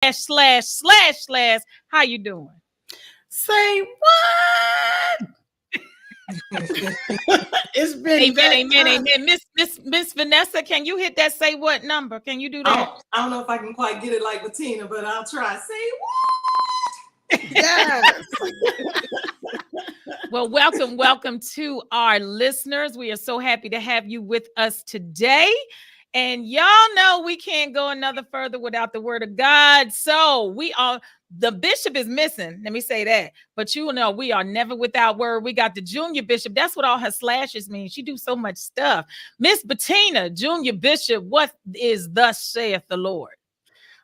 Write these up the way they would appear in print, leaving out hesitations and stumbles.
/ How you doing? Say what? It's been Amen, that amen, time. amen. Miss Vanessa, can you hit that say what number? Can you do I that? don't, I don't know if I can quite get it like Bettina, but I'll try. Say Yes. Well, welcome to our listeners. We are so happy to have you with us today. And y'all know we can't go another further without the word of God. So the bishop is missing. Let me say that. But you know, we are never without word. We got the junior bishop. That's what all her slashes mean. She do so much stuff. Miss Bettina, junior bishop, what is thus saith the Lord?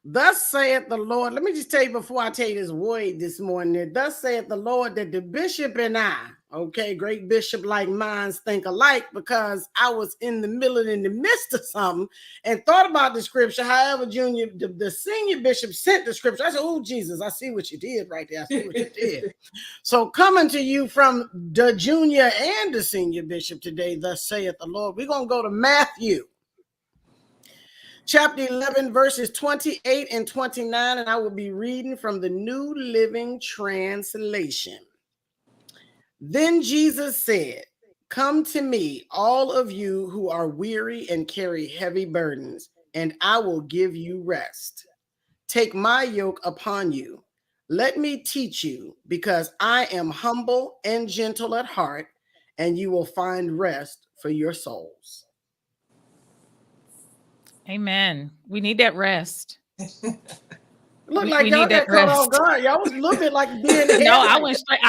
Thus saith the Lord. Let me just tell you before I tell you this word this morning. Thus saith the Lord that the bishop and I, okay, great bishop like minds think alike, because I was in the midst of something and thought about the scripture. However, the senior bishop sent the scripture. I said, oh, Jesus, I see what you did right there. I see what you did. So coming to you from the junior and the senior bishop today, thus saith the Lord, we're going to go to Matthew. Chapter 11, verses 28 and 29, and I will be reading from the New Living Translation. Then Jesus said, come to me, all of you who are weary and carry heavy burdens, and I will give you rest. Take my yoke upon you. Let me teach you, because I am humble and gentle at heart, and you will find rest for your souls. Amen. We need that rest. Look like y'all got caught off guard. Y'all was a little bit like being head. No, I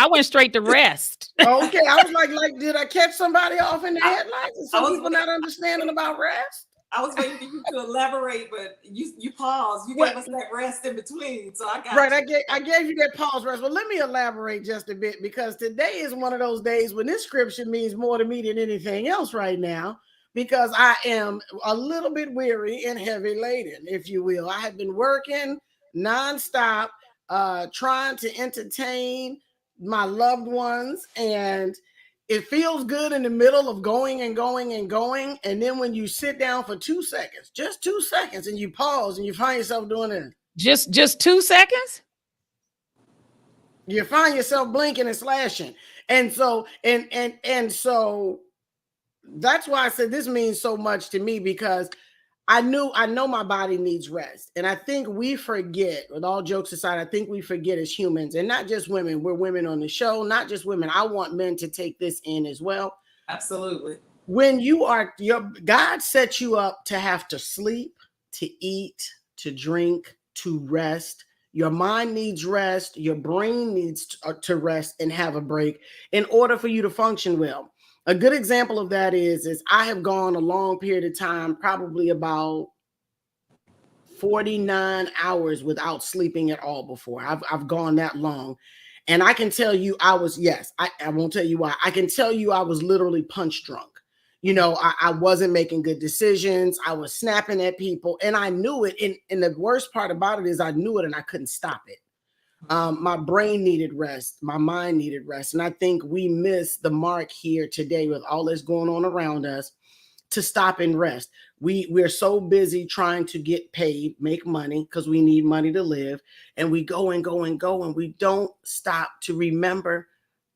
went straight to rest. Okay, I was like, did I catch somebody off in the headlights? Some people not understanding about rest. I was waiting for you to elaborate, but you paused. You gave us that rest in between, so I got right. You. I gave you that pause rest. Well, let me elaborate just a bit, because today is one of those days when this scripture means more to me than anything else right now, because I am a little bit weary and heavy laden, if you will. I have been working nonstop, trying to entertain my loved ones, and it feels good in the middle of going and going and going. And then when you sit down for 2 seconds, just 2 seconds, and you pause and you find yourself doing it. Just 2 seconds? You find yourself blinking and slashing. And so, and so that's why I said this means so much to me, because I know my body needs rest. And I think we forget, with all jokes aside, I think we forget as humans, and not just women. We're women on the show, not just women. I want men to take this in as well. Absolutely. When God set you up to have to sleep, to eat, to drink, to rest. Your mind needs rest. Your brain needs to rest and have a break in order for you to function well. A good example of that is I have gone a long period of time, probably about 49 hours without sleeping at all before. I've gone that long. And I can tell you I won't tell you why. I can tell you I was literally punch drunk. You know, I wasn't making good decisions. I was snapping at people, and I knew it. And the worst part about it is I knew it and I couldn't stop it. My brain needed rest. My mind needed rest. And I think we miss the mark here today with all that's going on around us to stop and rest. We're so busy trying to get paid, make money, because we need money to live. And we go and go and go, and we don't stop to remember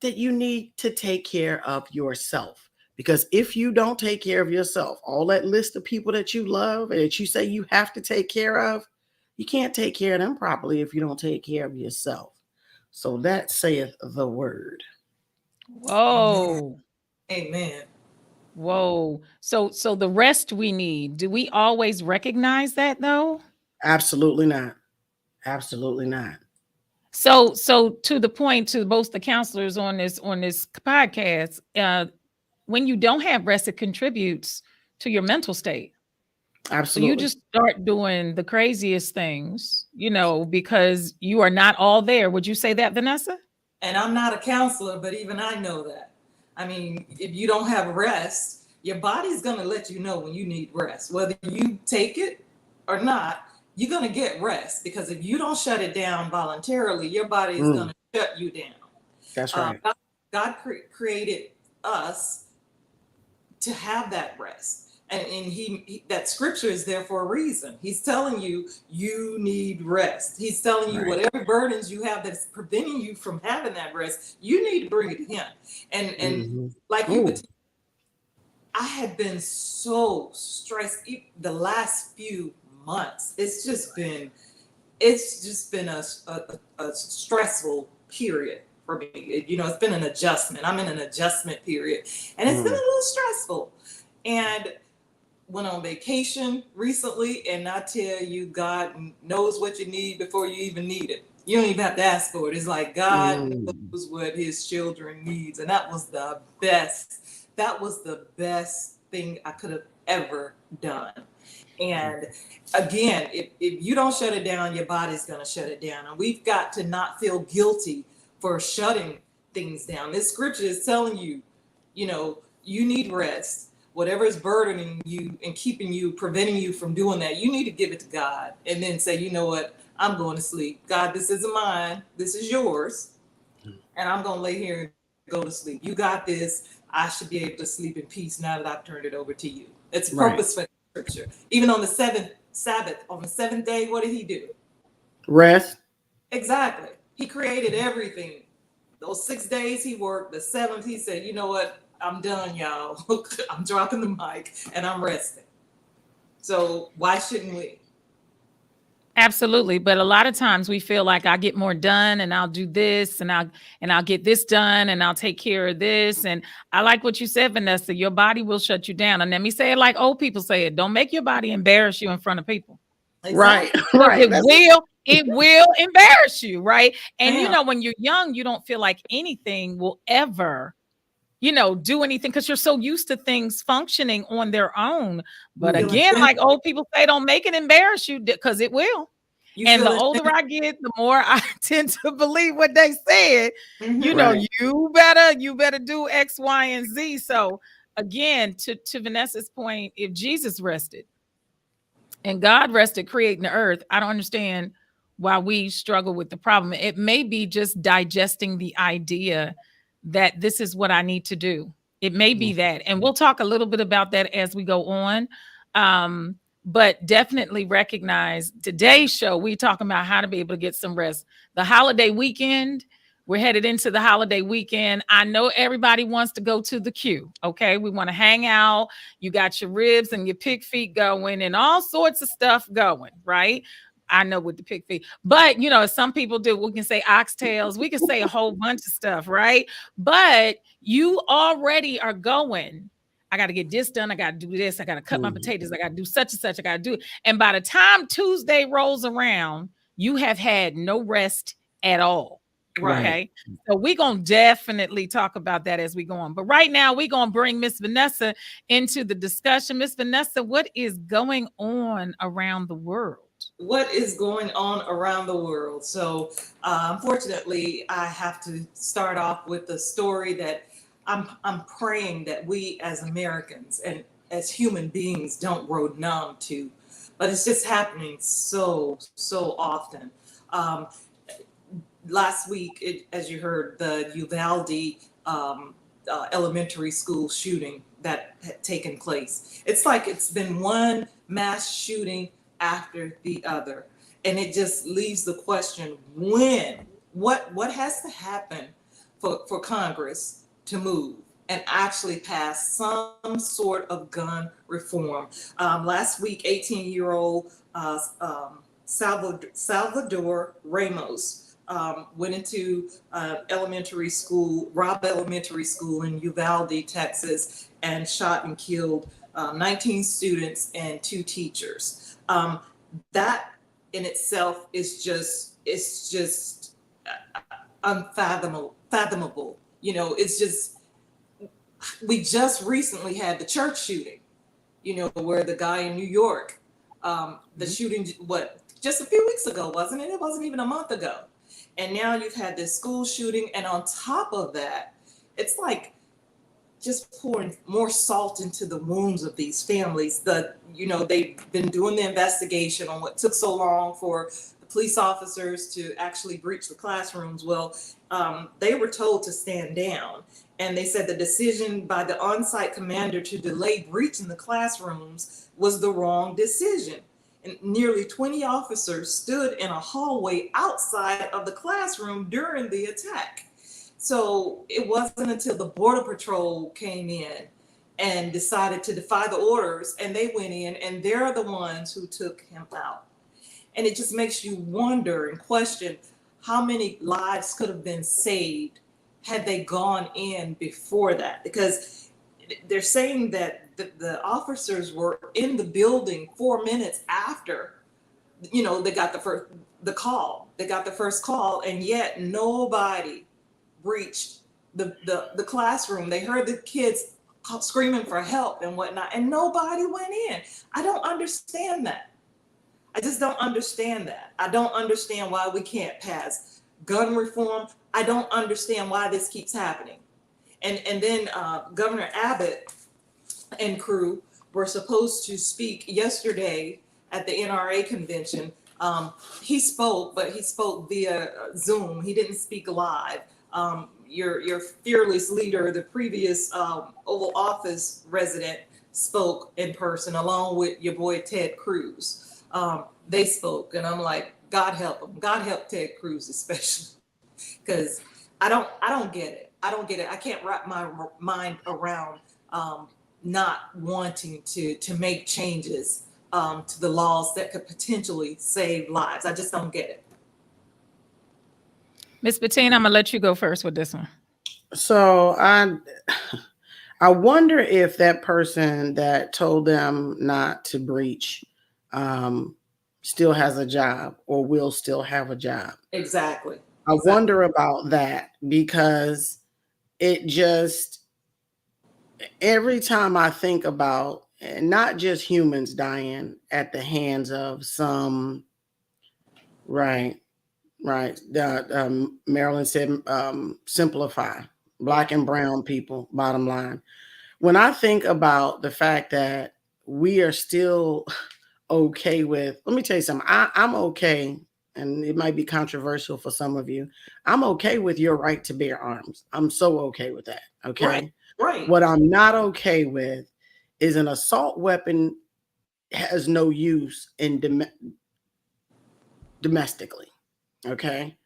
that you need to take care of yourself. Because if you don't take care of yourself, all that list of people that you love and that you say you have to take care of, you can't take care of them properly if you don't take care of yourself. So that saith the word. Whoa. Amen. Whoa. So the rest we need, do we always recognize that though? Absolutely not. Absolutely not. So to the point, to both the counselors on this podcast, when you don't have rest, it contributes to your mental state. Absolutely. So you just start doing the craziest things, because you are not all there. Would you say that, Vanessa? And I'm not a counselor, but even I know that. I mean, if you don't have rest, your body's going to let you know when you need rest. Whether you take it or not, you're going to get rest, because if you don't shut it down voluntarily, your body is going to shut you down. That's right. God created us to have that rest. And he that scripture is there for a reason. He's telling you you need rest. He's telling you whatever burdens you have that's preventing you from having that rest, you need to bring it to him. And like you would, I had been so stressed the last few months. It's just been a stressful period for me. It's been an adjustment. I'm in an adjustment period, and it's been a little stressful. And went on vacation recently, and I tell you, God knows what you need before you even need it. You don't even have to ask for it. It's like God knows what his children needs. And that was the best. That was the best thing I could have ever done. And again, if you don't shut it down, your body's going to shut it down. And we've got to not feel guilty for shutting things down. This scripture is telling you, you need rest. Whatever is burdening you and keeping you, preventing you from doing that, you need to give it to God and then say, you know what, I'm going to sleep. God, this isn't mine. This is yours. And I'm going to lay here and go to sleep. You got this. I should be able to sleep in peace now that I've turned it over to you. It's a purpose for scripture. Even on the Sabbath, on the seventh day, what did he do? Rest. Exactly. He created everything. Those 6 days he worked. The seventh, he said, you know what? I'm done, y'all. I'm dropping the mic and I'm resting. So why shouldn't we? Absolutely. But a lot of times we feel like I get more done and I'll do this and I'll get this done and I'll take care of this. And I like what you said, Vanessa, your body will shut you down. And let me say it like old people say it. Don't make your body embarrass you in front of people. Exactly. Right. It will embarrass you. Right. And when you're young, you don't feel like anything will ever do anything because you're so used to things functioning on their own. But again, like old people say, don't make it embarrass you because it will. And the older I get, the more I tend to believe what they said. You better do X, Y, and Z. So again, to Vanessa's point, if Jesus rested and God rested creating the earth, I don't understand why we struggle with the problem. It may be just digesting the idea that this is what I need to do. It may be that. And we'll talk a little bit about that as we go on. But definitely recognize today's show, we're talking about how to be able to get some rest. The holiday weekend, we're headed into the holiday weekend. I know everybody wants to go to the queue. Okay. We want to hang out. You got your ribs and your pig feet going and all sorts of stuff going, right? I know with the pig feet, but some people do. We can say oxtails. We can say a whole bunch of stuff, right? But you already are going. I got to get this done. I got to do this. I got to cut my potatoes. I got to do such and such. I got to do it. And by the time Tuesday rolls around, you have had no rest at all. Right. Okay. So we're going to definitely talk about that as we go on. But right now, we're going to bring Miss Vanessa into the discussion. Miss Vanessa, what is going on around the world? What is going on around the world? So unfortunately, I have to start off with a story that I'm praying that we as Americans and as human beings don't grow numb to, but it's just happening so often. Last week, as you heard, the Uvalde elementary school shooting that had taken place. It's like it's been one mass shooting after the other, and it just leaves the question: what has to happen for Congress to move and actually pass some sort of gun reform? Last week, 18-year-old Salvador Ramos went into elementary school, Robb Elementary School in Uvalde, Texas, and shot and killed 19 students and 2 teachers. That in itself is just unfathomable. It's just, we just recently had the church shooting, where the guy in New York, the shooting, just a few weeks ago, wasn't it? It wasn't even a month ago. And now you've had this school shooting. And on top of that, it's like just pouring more salt into the wounds of these families. They've been doing the investigation on what took so long for the police officers to actually breach the classrooms. Well, they were told to stand down. And they said the decision by the on-site commander to delay breaching the classrooms was the wrong decision. And nearly 20 officers stood in a hallway outside of the classroom during the attack. So it wasn't until the Border Patrol came in and decided to defy the orders, and they went in, and they're the ones who took him out. And it just makes you wonder and question how many lives could have been saved had they gone in before that. Because they're saying that the officers were in the building 4 minutes after, they got the first call, and yet nobody breached the classroom. They heard the kids screaming for help and whatnot, and nobody went in. I don't understand that. I just don't understand that. I don't understand why we can't pass gun reform. I don't understand why this keeps happening. And then Governor Abbott and crew were supposed to speak yesterday at the NRA convention. He spoke, but he spoke via Zoom. He didn't speak live. Your fearless leader, the previous Oval Office resident, spoke in person along with your boy Ted Cruz. They spoke, and I'm like, God help them. God help Ted Cruz especially, because I don't get it. I don't get it. I can't wrap my mind around not wanting to make changes to the laws that could potentially save lives. I just don't get it. Miss Bettina, I'm gonna let you go first with this one. So I wonder if that person that told them not to breach still has a job or will still have a job. Exactly. I wonder about that, because it just, every time I think about, and not just humans dying at the hands of some, right. Marilyn said, simplify, Black and brown people, bottom line. When I think about the fact that we are still okay with, let me tell you something, I'm okay, and it might be controversial for some of you. I'm okay with your right to bear arms. I'm so okay with that. Okay. Right. What I'm not okay with is an assault weapon has no use in domestically. Okay.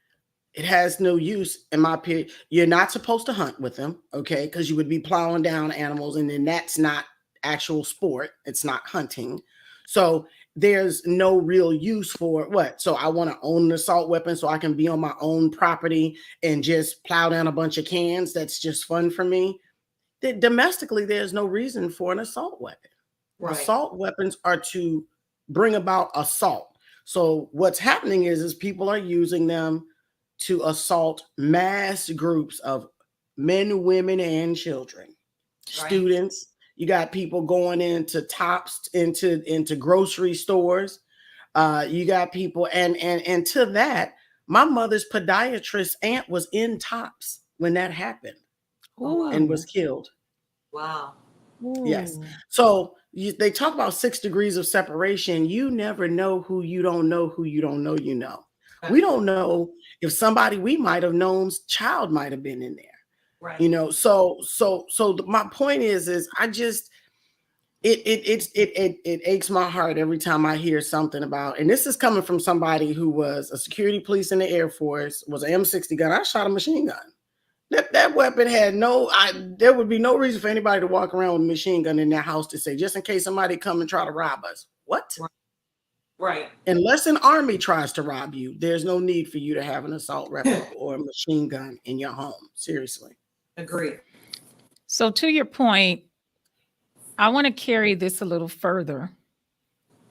It has no use in my opinion. You're not supposed to hunt with them. Okay. Because you would be plowing down animals, and then that's not actual sport. It's not hunting. So there's no real use for what? So I want to own an assault weapon so I can be on my own property and just plow down a bunch of cans. That's just fun for me. Domestically, there's no reason for an assault weapon. Right. Assault weapons are to bring about assault. So what's happening is people are using them to assault mass groups of men, women, and children, right. Students. You got people going into Tops, into grocery stores. You got people, and to that, my mother's podiatrist aunt was in Tops when that happened. Ooh. And was killed. Wow. Ooh. Yes. So they talk about 6 degrees of separation. You never know who you don't know, who you don't know, you know. We don't know if somebody we might have known's child might have been in there. Right. You know, so my point is I just it aches my heart every time I hear something about, and this is coming from somebody who was a security police in the Air Force, was an M60 gun. I shot a machine gun. That weapon had there would be no reason for anybody to walk around with a machine gun in their house to say, just in case somebody come and try to rob us. What? Right. Unless an army tries to rob you, there's no need for you to have an assault rifle or a machine gun in your home. Seriously. Agree. So to your point, I want to carry this a little further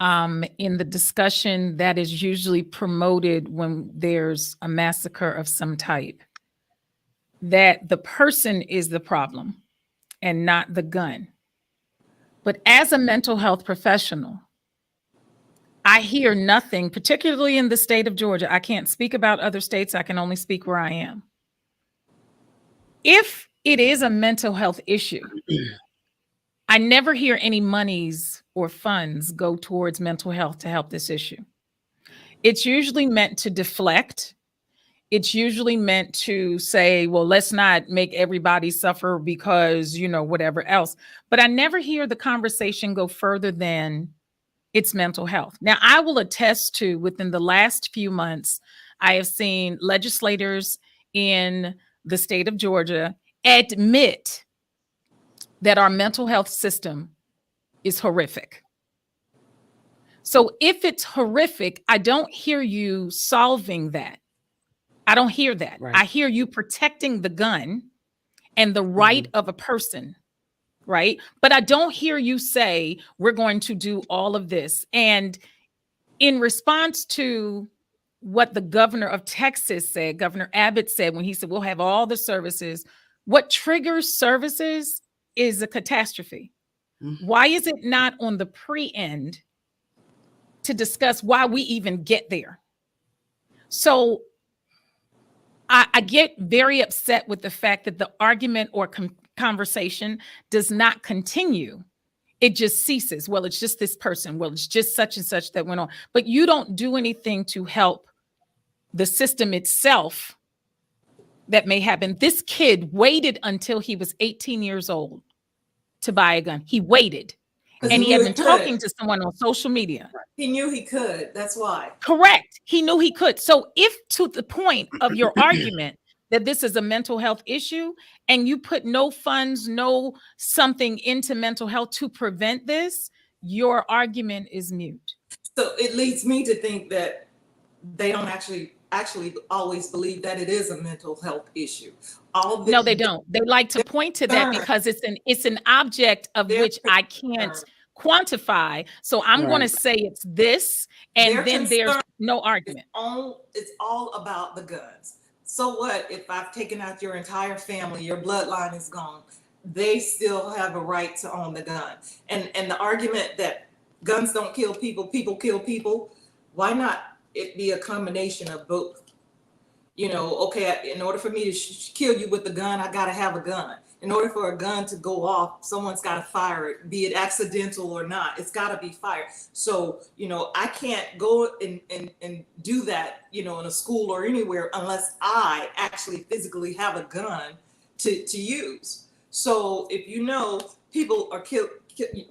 in the discussion that is usually promoted when there's a massacre of some type, that the person is the problem and not the gun. But as a mental health professional, I hear nothing, particularly in the state of Georgia. I can't speak about other states. I can only speak where I am. If it is a mental health issue, I never hear any monies or funds go towards mental health to help this issue. it's usually meant to deflect. It's usually meant to say, well, let's not make everybody suffer because, whatever else. But I never hear the conversation go further than it's mental health. Now, I will attest to within the last few months, I have seen legislators in the state of Georgia admit that our mental health system is horrific. So if it's horrific, I don't hear you solving that. I don't hear that. Right. I hear you protecting the gun and the right of a person, right? But I don't hear you say, we're going to do all of this. And in response to what the governor of Texas said, Governor Abbott said, when he said, we'll have all the services, what triggers services is a catastrophe. Why is it not on the pre-end to discuss why we even get there? So I get very upset with the fact that the argument or conversation does not continue. It just ceases. Well, it's just this person. Well, it's just such and such that went on. But you don't do anything to help the system itself that may happen. This kid waited until he was 18 years old to buy a gun. He waited. And he had been talking to someone on social media. He knew he could. That's why. Correct. He knew he could. So if to the point of your argument that this is a mental health issue and you put no funds, no something into mental health to prevent this, your argument is mute. So it leads me to think that they don't actually always believe that it is a mental health issue. No, they don't. They like to point to that because it's an object of which I can't quantify. So I'm going to say it's this, and then there's no argument. It's all about the guns. So what if I've taken out your entire family, your bloodline is gone? They still have a right to own the gun. And the argument that guns don't kill people, people kill people, why not it be a combination of both? Okay, in order for me to kill you with a gun, I got to have a gun. In order for a gun to go off, someone's got to fire it, be it accidental or not. It's got to be fired. So, I can't go and do that, in a school or anywhere unless I actually physically have a gun to use. So if people are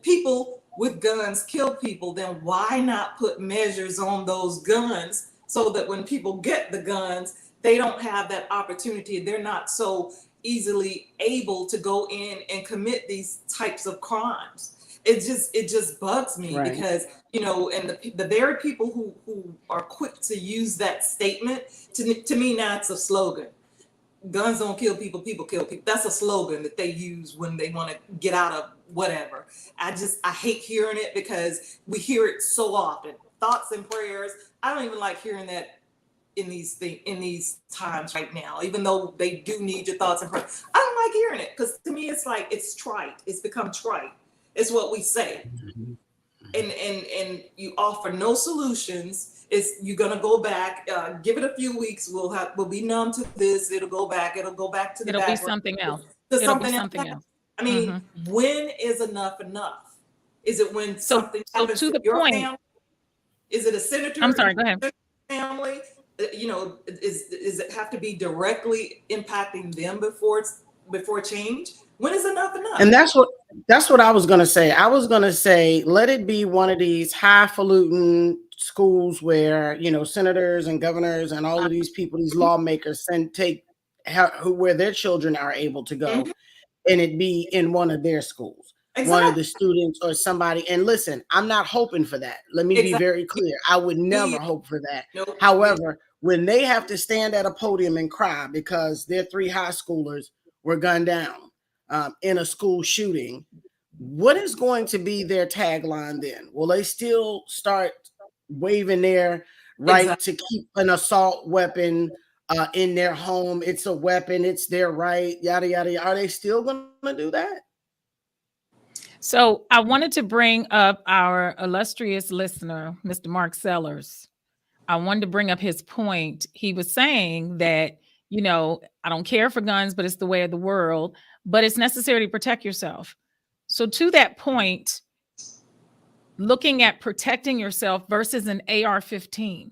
people with guns kill people, then why not put measures on those guns so that when people get the guns, they don't have that opportunity. They're not so easily able to go in and commit these types of crimes. It just bugs me because, and the very people who are quick to use that statement, to me now it's a slogan. Guns don't kill people, people kill people. That's a slogan that they use when they want to get out of whatever. I hate hearing it because we hear it so often. Thoughts and prayers. I don't even like hearing that in these times right now, even though they do need your thoughts and prayers. I don't like hearing it because to me it's like it's trite. It's become trite. It's what we say. And you offer no solutions. You're gonna go back, give it a few weeks, we'll be numb to this, it'll go back to the it'll be something else. Something else. I mean, when is enough? Is it when something happens to your family? Is it a senator? I'm sorry, go ahead. Family? Is it have to be directly impacting them before change? When is enough? And that's what I was going to say. I was going to say, let it be one of these highfalutin schools where, senators and governors and all of these people, these lawmakers where their children are able to go, and it be in one of their schools. Exactly. One of the students or somebody. And listen, I'm not hoping for that. Let me be very clear. I would never hope for that. Nope. However, when they have to stand at a podium and cry because their 3 high schoolers were gunned down in a school shooting, what is going to be their tagline then? Will they still start waving their right to keep an assault weapon in their home? It's a weapon. It's their right. Yada, yada, yada. Are they still going to do that? So I wanted to bring up our illustrious listener, Mr. Mark Sellers. I wanted to bring up his point. He was saying that, I don't care for guns, but it's the way of the world, but it's necessary to protect yourself. So to that point, looking at protecting yourself versus an AR-15,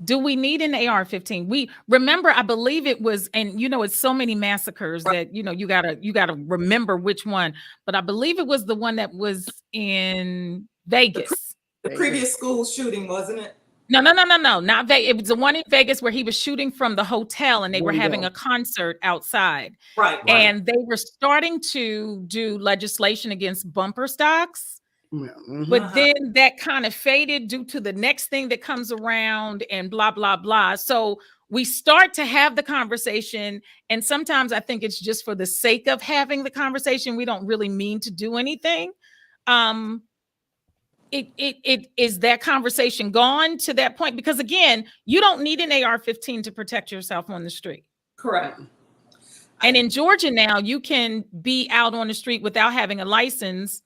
Do we need an AR-15? We remember, I believe it was, and it's so many massacres that you gotta remember which one. But I believe it was the one that was in Vegas. The previous school shooting, wasn't it? No, not Vegas. It was the one in Vegas where he was shooting from the hotel, and they were having a concert outside. Right. And they were starting to do legislation against bumper stocks. Mm-hmm. But then that kind of faded due to the next thing that comes around and blah, blah, blah. So we start to have the conversation. And sometimes I think it's just for the sake of having the conversation. We don't really mean to do anything. It is that conversation gone to that point? Because again, you don't need an AR-15 to protect yourself on the street. Correct. And in Georgia now, you can be out on the street without having a license.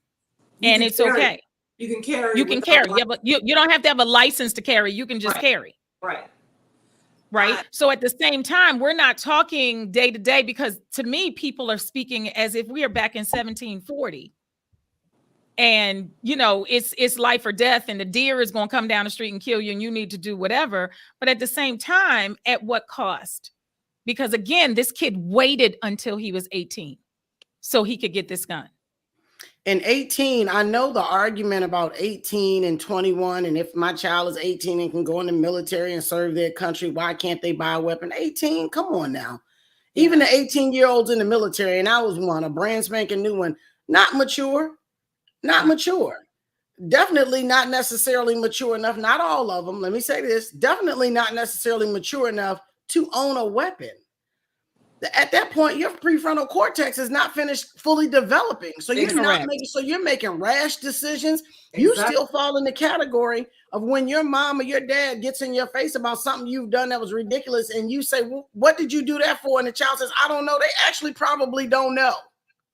And it's okay. You can carry. You can carry. Yeah, but you don't have to have a license to carry. You can just carry. Right. So at the same time, we're not talking day to day, because to me, people are speaking as if we are back in 1740. And, it's life or death, and the deer is going to come down the street and kill you, and you need to do whatever. But at the same time, at what cost? Because again, this kid waited until he was 18 so he could get this gun. And 18, I know the argument about 18 and 21, and if my child is 18 and can go in the military and serve their country, why can't they buy a weapon? 18, come on now. Even the 18-year-olds in the military, and I was one, a brand spanking new one, not mature. Definitely not necessarily mature enough. Not all of them. Let me say this. Definitely not necessarily mature enough to own a weapon. At that point, your prefrontal cortex is not finished fully developing. So you're making rash decisions. Exactly. You still fall in the category of when your mom or your dad gets in your face about something you've done that was ridiculous, and you say, well, what did you do that for? And the child says, I don't know. They actually probably don't know.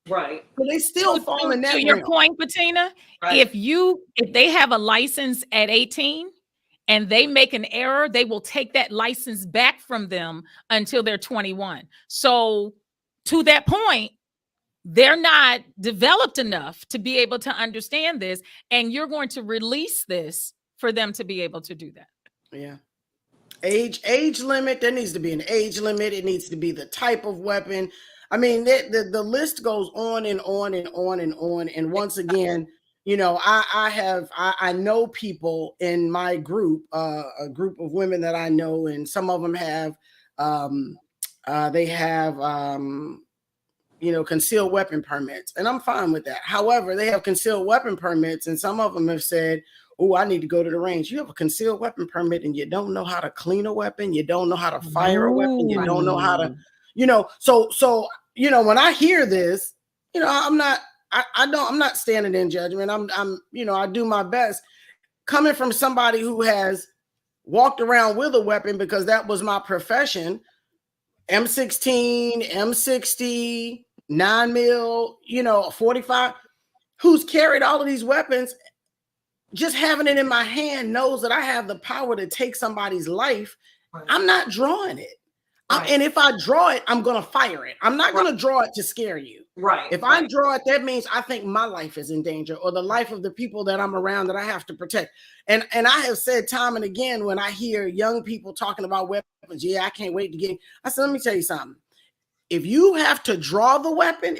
Right. But they still fall in that. To your point, Bettina, if they have a license at 18 and they make an error, they will take that license back from them until they're 21. So to that point, they're not developed enough to be able to understand this, and you're going to release this for them to be able to do that. Yeah. Age limit. There needs to be an age limit. It needs to be the type of weapon. I mean, the list goes on and on and on and on. And once again, I know people in my group, a group of women that I know, and some of them have, concealed weapon permits, and I'm fine with that. However, they have concealed weapon permits, and some of them have said, oh, I need to go to the range. You have a concealed weapon permit and you don't know how to clean a weapon. You don't know how to fire a weapon. You don't know how to, so when I hear this, I'm not standing in judgment. I do my best. Coming from somebody who has walked around with a weapon because that was my profession, M16, M60, 9mm, 45, who's carried all of these weapons, just having it in my hand knows that I have the power to take somebody's life. Right. I'm not drawing it. Right. And if I draw it, I'm going to fire it. I'm not going to draw it to scare you. Right. If I draw it, that means I think my life is in danger, or the life of the people that I'm around that I have to protect. And I have said time and again, when I hear young people talking about weapons, I can't wait to get. I said, let me tell you something. If you have to draw the weapon,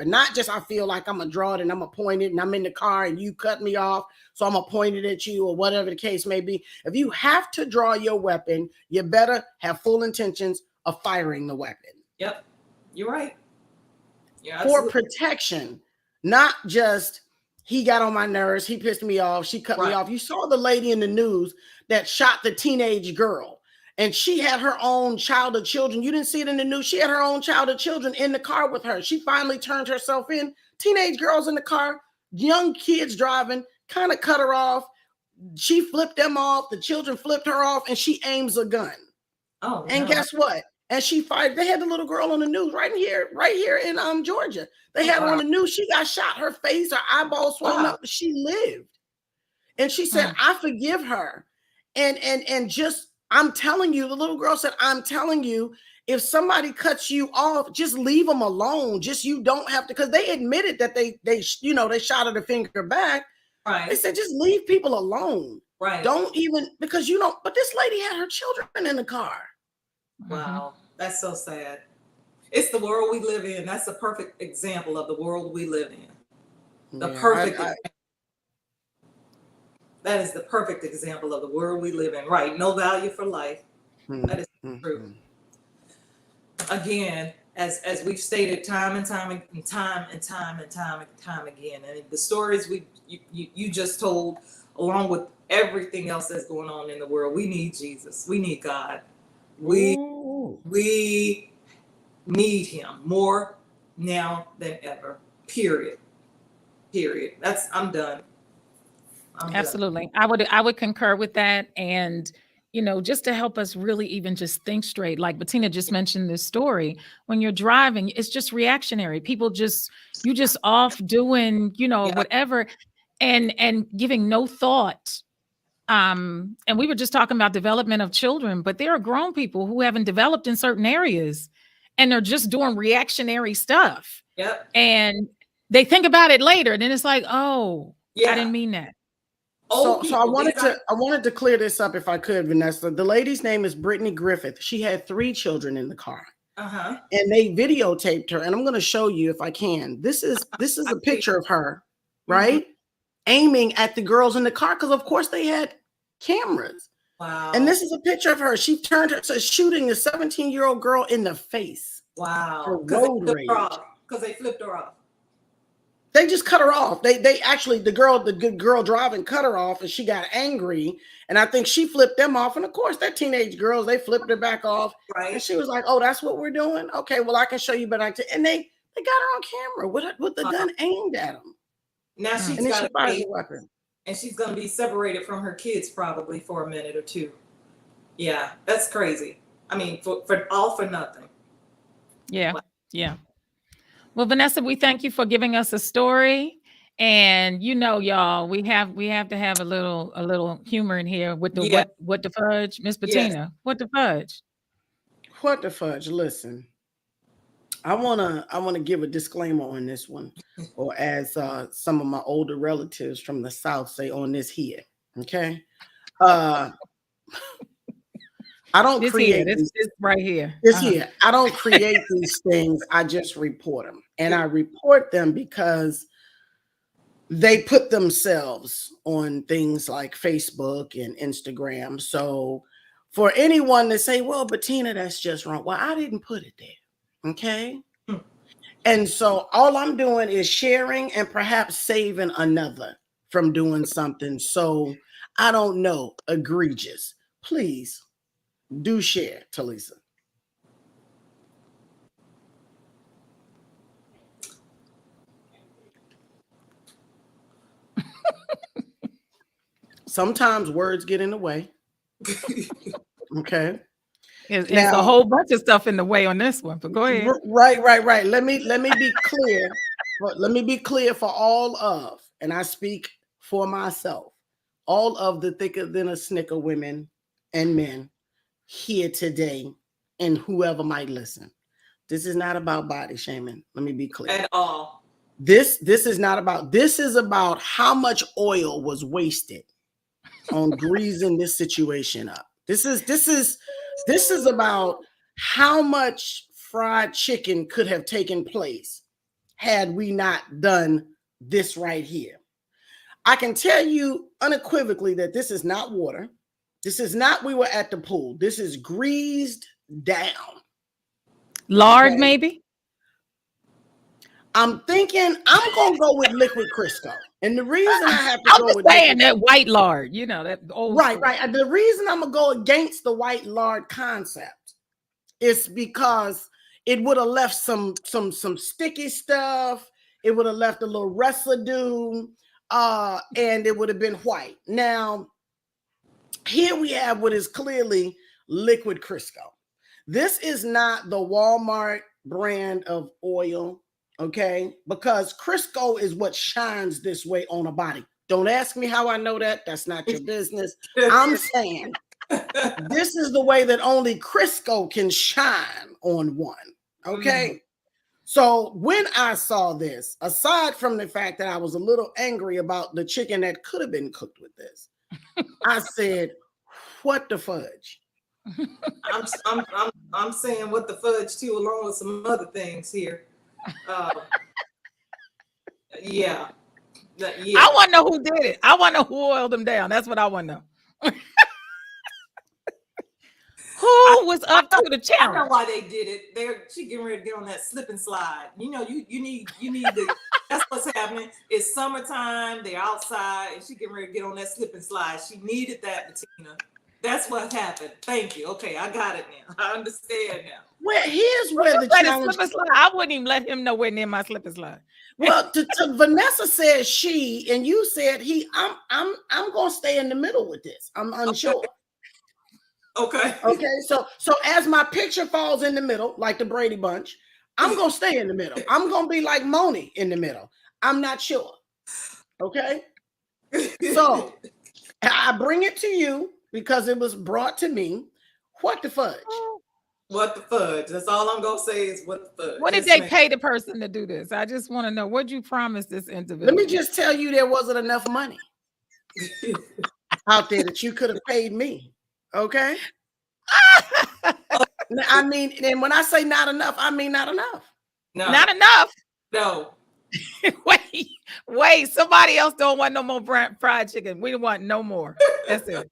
not just I feel like I'm going to draw it and I'm going to point it and I'm in the car and you cut me off, so I'm going to point it at you or whatever the case may be. If you have to draw your weapon, you better have full intentions of firing the weapon. Yep, you're right. For protection, not just he got on my nerves, he pissed me off, she cut me off. You saw the lady in the news that shot the teenage girl. And she had her own child of children. You didn't see it in the news. She had her own child of children in the car with her. She finally turned herself in. Teenage girls in the car, young kids driving, kind of cut her off. She flipped them off. The children flipped her off, and she aims a gun. Oh, and guess what? And she fired. They had the little girl on the news right here in Georgia. They had her on the news. She got shot. Her face, her eyeballs swollen up, but she lived. And she said, I forgive her. And just, I'm telling you, the little girl said, I'm telling you, if somebody cuts you off, just leave them alone. Just, you don't have to, because they admitted that they shot her the finger back. Right. They said, just leave people alone. Right. Don't even, because you know, but this lady had her children in the car. Wow. That's so sad. It's the world we live in. That's a perfect example of the world we live in. The perfect example. That is the perfect example of the world we live in. Right. No value for life. That is true. Again, as we've stated time and time again, and the stories you just told, along with everything else that's going on in the world, we need Jesus. We need God. We need him more now than ever. Period. I'm done. Absolutely. I would concur with that. And, you know, just to help us really even just think straight, like Bettina just mentioned this story, when you're driving, it's just reactionary. People you just off doing, you know, whatever, and giving no thought. And we were just talking about development of children, but there are grown people who haven't developed in certain areas and they're just doing reactionary stuff. Yep. And they think about it later. And then it's like, oh, I didn't mean that. So I wanted to clear this up if I could, Vanessa. The lady's name is Brittany Griffith. She had 3 children in the car. And they videotaped her, and I'm going to show you if I can. This is a picture of her, right? Aiming at the girls in the car, because of course they had cameras. Wow. And this is a picture of her. She turned her to shooting a 17-year-old girl in the face. Wow. For road rage. Because they flipped her off. They just cut her off. They actually, the good girl driving cut her off, and she got angry. And I think she flipped them off. And of course, they're teenage girls. They flipped her back off. Right. And she was like, "Oh, that's what we're doing. Okay, well, I can show you." But and they got her on camera with the gun aimed at them. Now she's got a weapon, and she's going to be separated from her kids probably for a minute or two. Yeah, that's crazy. I mean, for all for nothing. Yeah, yeah. Well, Vanessa, we thank you for giving us a story, and you know, y'all, we have to have a little humor in here with the what the fudge, Miss Bettina. What the fudge? What the fudge? Listen, I wanna give a disclaimer on this one, or as some of my older relatives from the South say, on this here. Okay. I don't create this right here. This here. I don't create these things. I just report them. And I report them because they put themselves on things like Facebook and Instagram. So for anyone to say, well, Bettina, that's just wrong. Well, I didn't put it there. Okay. And so all I'm doing is sharing and perhaps saving another from doing something. So I don't know, egregious. Please do share, Talisa. Sometimes words get in the way. Okay. It's a whole bunch of stuff in the way on this one, but go ahead. Right. Let me be clear. Let me be clear for all of, and I speak for myself, all of the thicker than a snicker women and men here today, and whoever might listen. This is not about body shaming. Let me be clear. At all. This is about how much oil was wasted on greasing this situation up. This is about how much fried chicken could have taken place had we not done this right here. I can tell you unequivocally that this is not water. This is not we were at the pool. This is greased down. Lard, maybe? I'm thinking I'm going to go with liquid Crisco. And the reason I have to go with that white lard, you know, that old right. The reason I'm going to go against the white lard concept is because it would have left some sticky stuff. It would have left a little residue, and it would have been white. Now, here we have what is clearly liquid Crisco. This is not the Walmart brand of oil, okay? Because Crisco is what shines this way on a body. Don't ask me how I know that. That's not your business. I'm saying this is the way that only Crisco can shine on one, okay? So when I saw this, aside from the fact that I was a little angry about the chicken that could have been cooked with this, I said, what the fudge? I'm saying what the fudge too, along with some other things here. Uh, yeah. Yeah. I want to know who did it. I want to know who oiled them down. That's what I want to know. Who was up to the I know challenge? why they did it. She getting ready to get on that slip and slide. You know, you need the. That's what's happening. It's summertime. They're outside, and she getting ready to get on that slip and slide. She needed that, Bettina. That's what happened. Thank you. Okay, I got it now. I understand now. Well, here's where the challenge. Slip and slide. I wouldn't even let him nowhere near my slip and slide. Well, to Vanessa said she, and you said he. I'm gonna stay in the middle with this. I'm unsure. Okay. So as my picture falls in the middle, like the Brady Bunch, I'm gonna stay in the middle. I'm gonna be like Moni in the middle. I'm not sure. Okay. So I bring it to you because it was brought to me. What the fudge? What the fudge? That's all I'm gonna say is what the fudge. What did they pay the person to do this? I just want to know. What'd you promise this individual? Let me just tell you, there wasn't enough money out there that you could have paid me. Okay. I mean, and when I say not enough, I mean not enough. No. Not enough. No. Wait. Somebody else don't want no more fried chicken. We don't want no more. That's it.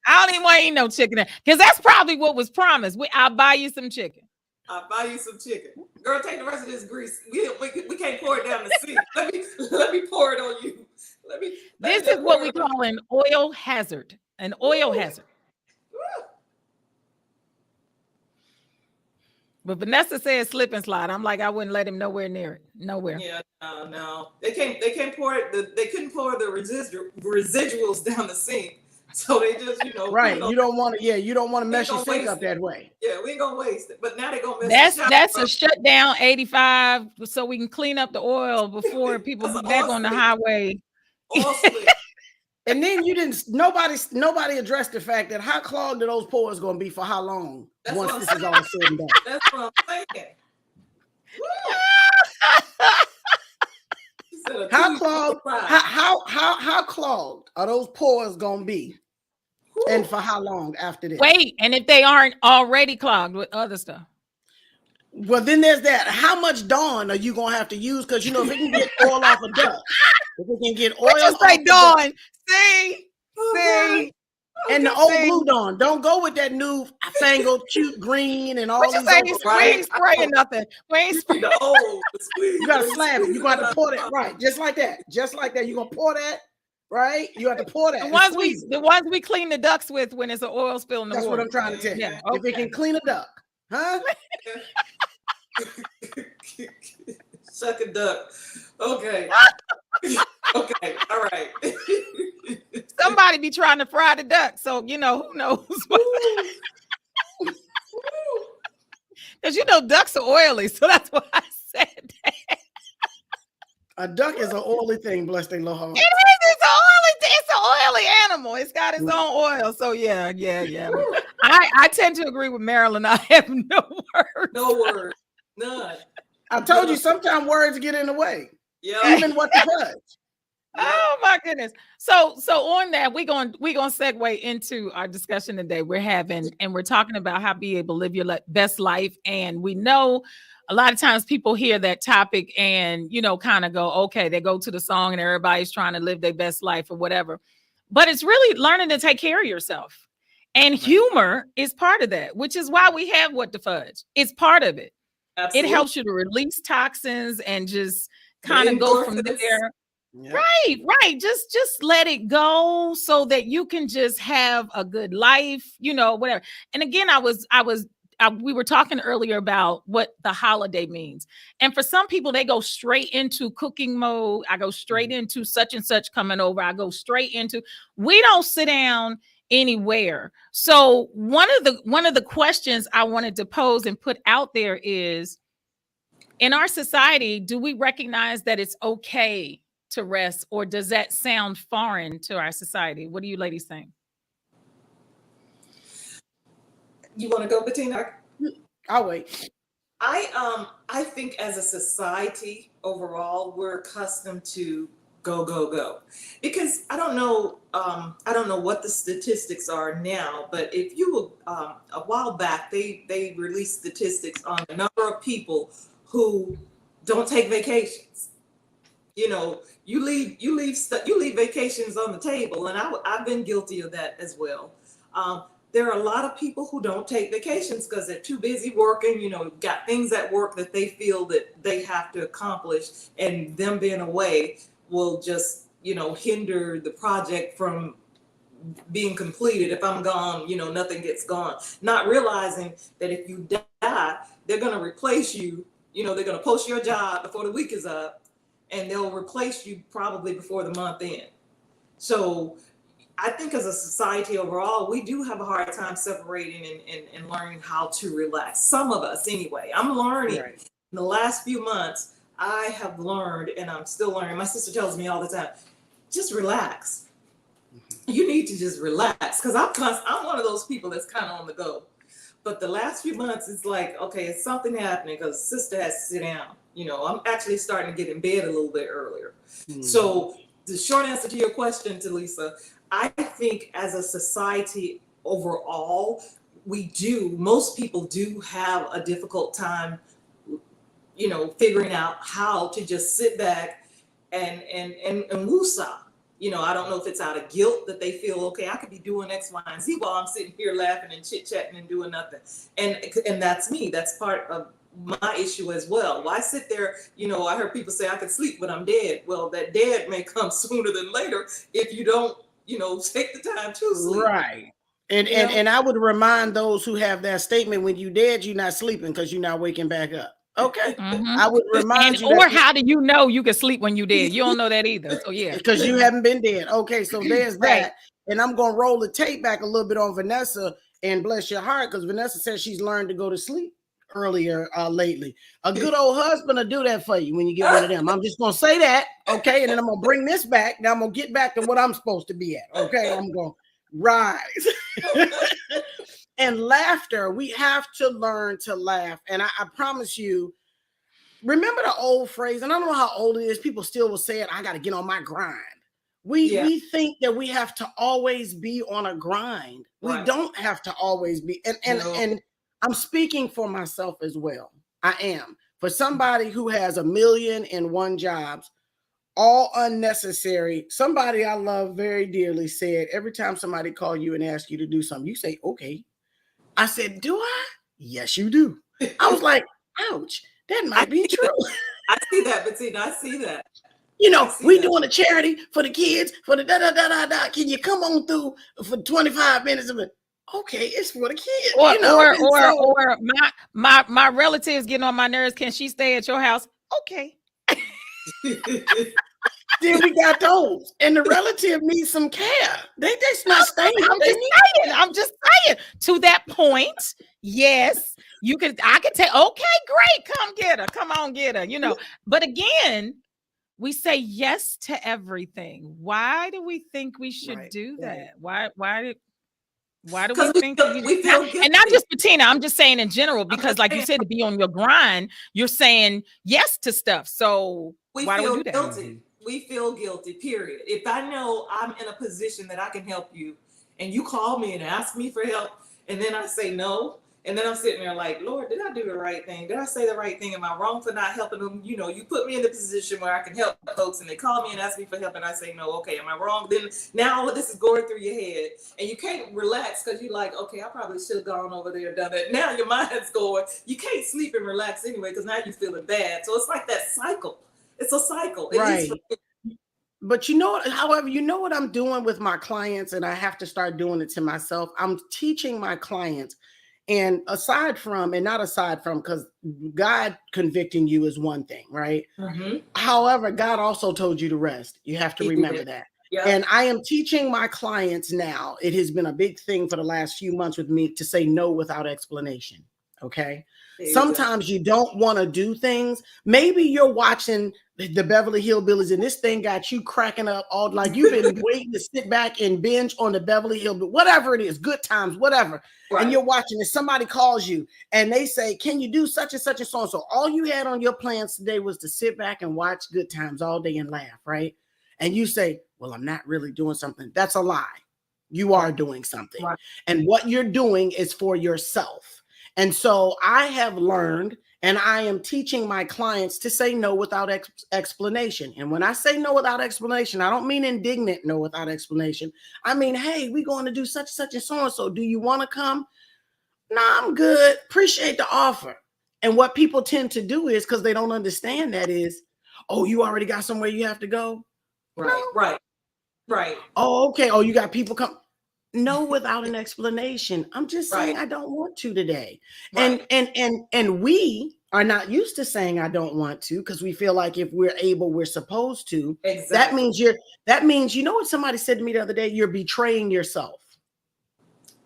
I don't even want to eat no chicken because that's probably what was promised. I'll buy you some chicken. I'll buy you some chicken. Girl, take the rest of this grease. We can't pour it down the sink. Let me pour it on you. This is what we call an oil hazard. An oil hazard. But Vanessa said slip and slide. I'm like, I wouldn't let him nowhere near it. Nowhere. Yeah, no. They can't pour it. They couldn't pour the residuals down the sink. So they just, right. You don't want to, you don't want to mess your sink up that way. Yeah, we ain't gonna waste it. But now they're gonna mess That's a shutdown 85 so we can clean up the oil before people be back on the highway. And then nobody addressed the fact that how clogged are those pores going to be for how long once this is all said and done. That's what I'm saying. How clogged? How clogged are those pores going to be? And for how long after this? Wait, and if they aren't already clogged with other stuff? Well, then there's that. How much Dawn are you going to have to use? Because, if it can get oil off a duck, if it can get oil off a Dawn. See? And the old blue Dawn. Don't go with that new fangled cute green and all these. We ain't spraying nothing. We ain't spraying. You got to slab it. You're going to have to pour that. Right. Just like that. You're going to pour that. Right? You have to pour that. The ones we clean the ducks with when it's an oil spill in the water. That's what I'm trying to tell you. Yeah, okay. If it can clean a duck. Huh? Suck a duck. Okay. Okay. All right. Somebody be trying to fry the duck, so who knows? Because ducks are oily, so that's why I said that. A duck is an oily thing, bless their little heart. It is. It's an oily animal. It's got its own oil. So yeah. I tend to agree with Marilyn. I have no words. No words. None. I told you sometimes words get in the way. Yeah. Even what the fudge. Oh my goodness. So on that, we're gonna segue into our discussion today we're having, and we're talking about how to be able to live your best life. And we know a lot of times people hear that topic and kind of go, okay, they go to the song and everybody's trying to live their best life or whatever. But it's really learning to take care of yourself. And humor is part of that, which is why we have What the Fudge. It's part of it. Absolutely. It helps you to release toxins and just kind of go from there. Yeah. Right. Just let it go so that you can just have a good life, whatever. And again, we were talking earlier about what the holiday means. And for some people, they go straight into cooking mode. I go straight into such and such coming over. I go straight into, we don't sit down anywhere. So one of the questions I wanted to pose and put out there is, in our society, do we recognize that it's okay to rest, or does that sound foreign to our society? What do you ladies think? You want to go, Bettina? I'll wait. I think as a society overall, we're accustomed to go. Because I don't know what the statistics are now, but if you a while back they released statistics on the number of people who don't take vacations. You know, you leave vacations on the table, and I've been guilty of that as well. There are a lot of people who don't take vacations because they're too busy working, you know, got things at work that they feel that they have to accomplish, and them being away will just, you know, hinder the project from being completed. If I'm gone, you know, nothing gets gone. Not realizing that if you die, they're going to replace you. You know, they're going to post your job before the week is up, and they'll replace you probably before the month end. So I think as a society overall, we do have a hard time separating and learning how to relax. Some of us anyway. I'm learning. Right. In the last few months, I have learned, and I'm still learning. My sister tells me all the time, just relax. You need to just relax. Because I'm one of those people that's kind of on the go. But the last few months, it's like, okay, it's something happening because sister has to sit down. You know, I'm actually starting to get in bed a little bit earlier. So the short answer to your question, Talisa, I think as a society overall, most people do have a difficult time, you know, figuring out how to just sit back and woosah. You know, I don't know if it's out of guilt that they feel, okay, I could be doing X, Y, and Z while I'm sitting here laughing and chit-chatting and doing nothing. And that's me. That's part of my issue as well. Why sit there? You know, I heard people say I could sleep when I'm dead. Well, that dead may come sooner than later if you don't, you know, take the time to sleep. Right. And I would remind those who have that statement, when you dead, you're not sleeping because you're not waking back up. Okay. Mm-hmm. I would remind you. Or how do you know you can sleep when you dead? You don't know that either. So yeah. Because you haven't been dead. Okay, so there's that. Right. And I'm gonna roll the tape back a little bit on Vanessa, and bless your heart, because Vanessa says she's learned to go to sleep earlier lately. A good old husband will do that for you when you get rid of them. I'm just gonna say that, okay, and then I'm gonna bring this back. Now I'm gonna get back to what I'm supposed to be at. Okay, I'm gonna rise. And laughter, we have to learn to laugh. And I promise you, remember the old phrase, and I don't know how old it is, people still will say it, I gotta get on my grind. We think that we have to always be on a grind. Right. We don't have to always be, and I'm speaking for myself as well. I am. For somebody who has 1,000,001 jobs, all unnecessary. Somebody I love very dearly said, every time somebody call you and ask you to do something, you say, okay. I said, do I? Yes, you do. I was like, ouch, that might be true. I see that, Bettina. I see that. You know, we doing a charity for the kids, for the da-da-da-da-da. Can you come on through for 25 minutes of it? Okay, it's for the kids. Or, you know? or my relatives getting on my nerves. Can she stay at your house? Okay. Then we got those, and the relative needs some care. They just not staying. I'm just saying. To that point, yes, I could take. Okay, great, come get her. Come on, get her. You know, but again, we say yes to everything. Why do we think we should do that? Why do we think we feel guilty? And not just Bettina, I'm just saying in general, because like you said, to be on your grind, you're saying yes to stuff. So why do we do that? Guilty. We feel guilty, period. If I know I'm in a position that I can help you and you call me and ask me for help, and then I say no, and then I'm sitting there like, Lord, did I do the right thing? Did I say the right thing? Am I wrong for not helping them? You know, you put me in a position where I can help folks, and they call me and ask me for help, and I say no. Okay, am I wrong? Then now all of this is going through your head, and you can't relax because you're like, okay, I probably should have gone over there and done it. Now your mind's going. You can't sleep and relax anyway because now you're feeling bad. So it's like that cycle. It's a cycle. Right. But you know, however, you know what I'm doing with my clients, and I have to start doing it to myself. I'm teaching my clients, and not aside from, because God convicting you is one thing, right? Mm-hmm. However, God also told you to rest. You have to remember that. Yeah. And I am teaching my clients now. It has been a big thing for the last few months with me to say no without explanation. Okay. Sometimes you don't want to do things. Maybe you're watching the Beverly Hillbillies and this thing got you cracking up all, like you've been waiting to sit back and binge on the Beverly Hillbillies, whatever it is, Good Times, whatever. Right. And you're watching and somebody calls you and they say, can you do such and such and so on? So all you had on your plans today was to sit back and watch Good Times all day and laugh, right? and you say, well, I'm not really doing something, that's a lie. You are doing something. Right. And what you're doing is for yourself. And so I have learned, and I am teaching my clients to say no without explanation. And when I say no without explanation, I don't mean indignant no without explanation. I mean, hey, we're going to do such and so. Do you want to come? Nah, I'm good. Appreciate the offer. And what people tend to do is, because they don't understand that, is, oh, you already got somewhere you have to go? Right, no. Right. Oh, okay. Oh, you got people come. No, without an explanation. I'm just saying I don't want to today. Right. And we are not used to saying I don't want to, because we feel like if we're able, we're supposed to. Exactly. That means, you know what somebody said to me the other day? You're betraying yourself.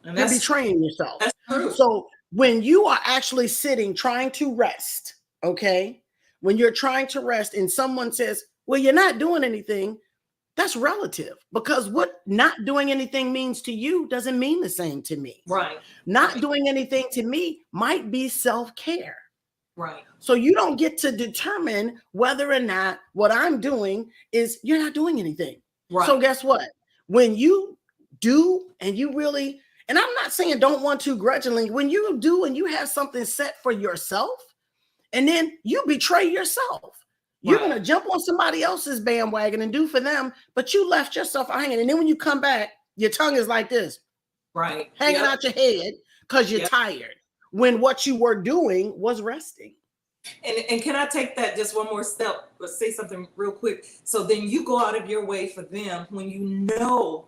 And you're betraying yourself. That's true. So when you are actually sitting trying to rest, okay, when you're trying to rest and someone says, well, you're not doing anything, that's relative, because what not doing anything means to you doesn't mean the same to me. Right. Not doing anything to me might be self-care. Right. So you don't get to determine whether or not what I'm doing is you're not doing anything. Right. So guess what? When you do, and you really, and I'm not saying don't want to grudgingly, when you do and you have something set for yourself, and then you betray yourself. You're going to jump on somebody else's bandwagon and do for them, but you left yourself hanging. And then when you come back, your tongue is like this. Right. Hanging out your head because you're tired, when what you were doing was resting. And can I take that just one more step? Let's say something real quick. So then you go out of your way for them when you know,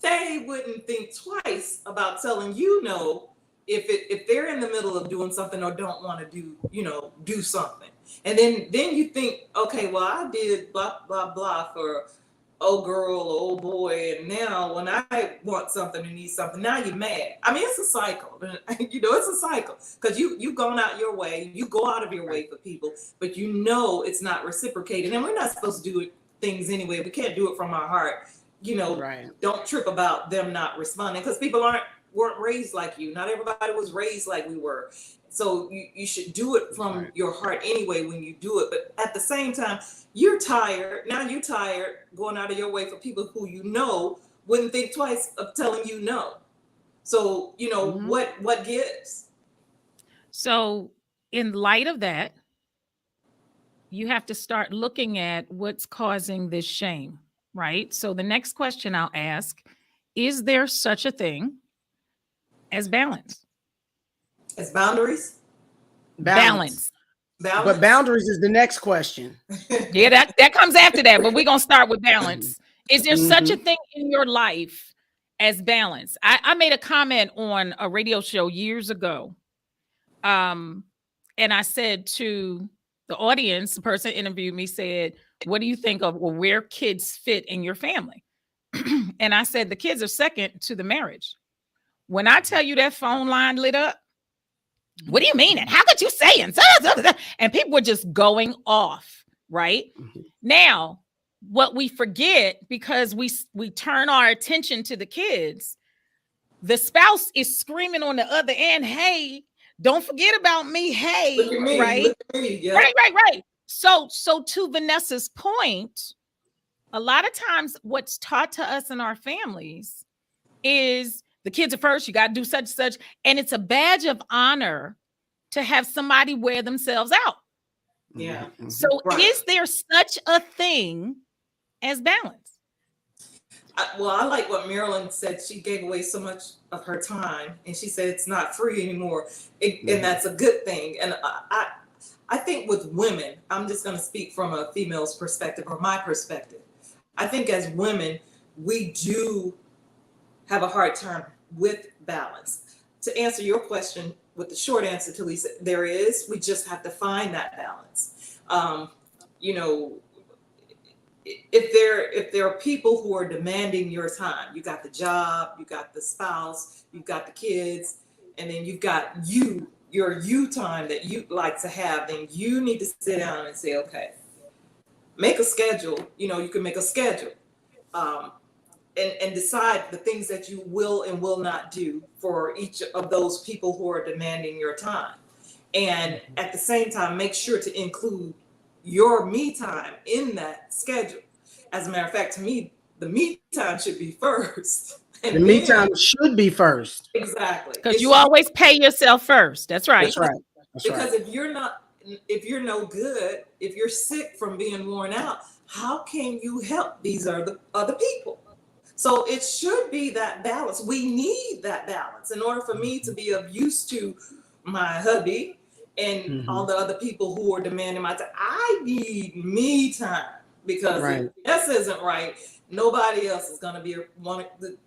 they wouldn't think twice about telling you no if they're in the middle of doing something or don't want to do something. And then you think, okay, well, I did blah, blah, blah for old girl or old boy. And now when I want something and need something, now you're mad. I mean, it's a cycle. It's a cycle, because you've gone out your way. You go out of your way for people, but it's not reciprocated. And we're not supposed to do things anyway. We can't do it from our heart. Don't trip about them not responding, because people weren't raised like you. Not everybody was raised like we were. So you should do it from your heart anyway when you do it. But at the same time, you're tired. Now you're tired going out of your way for people who wouldn't think twice of telling you no. So, what gives? So in light of that, you have to start looking at what's causing this shame, right? So the next question I'll ask, is there such a thing as balance? As boundaries? Balance. But boundaries is the next question. Yeah, that comes after that, but we're going to start with balance. Is there such a thing in your life as balance? I made a comment on a radio show years ago. And I said to the audience, the person interviewed me said, what do you think of where kids fit in your family? And I said, the kids are second to the marriage. When I tell you that phone line lit up, what do you mean? And how could you say? And people were just going off, right? Now, what we forget, because we turn our attention to the kids, the spouse is screaming on the other end, hey, don't forget about me. Hey, right? Yeah. Right. So to Vanessa's point, a lot of times what's taught to us in our families is the kids are first, you got to do such and such. And it's a badge of honor to have somebody wear themselves out. Yeah. So is there such a thing as balance? I like what Marilyn said. She gave away so much of her time, and she said it's not free anymore. And that's a good thing. And I think with women, I'm just going to speak from a female's perspective or my perspective. I think as women, we do have a hard time with balance. To answer your question with the short answer, to Lisa, we just have to find that balance. If there are people who are demanding your time, you got the job, you got the spouse, you've got the kids, and then you've got your you time that you like to have, then you need to sit down and say, okay, make a schedule. You can make a schedule. And decide the things that you will and will not do for each of those people who are demanding your time. And at the same time, make sure to include your me time in that schedule. As a matter of fact, to me, the me time should be first. And the me time should be first. Exactly. Because you always pay yourself first. That's right. That's right. That's because right. if you're no good, if you're sick from being worn out, how can you help these other people? So it should be that balance. We need that balance in order for me to be of use to my hubby and all the other people who are demanding my time. I need me time, because if Vanessa isn't right, nobody else is going to be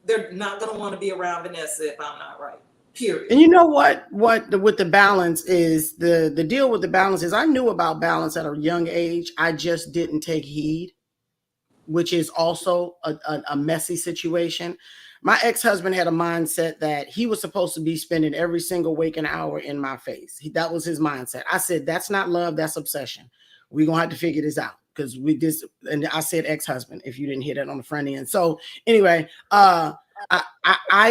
they're not going to want to be around Vanessa if I'm not right. Period. And you know what with the balance is, the deal with the balance is, I knew about balance at a young age. I just didn't take heed, which is also a messy situation. My ex-husband had a mindset that he was supposed to be spending every single waking hour in my face. That was his mindset. I said, that's not love, that's obsession. We're going to have to figure this out, because and I said ex-husband, if you didn't hear that on the front end. So anyway, I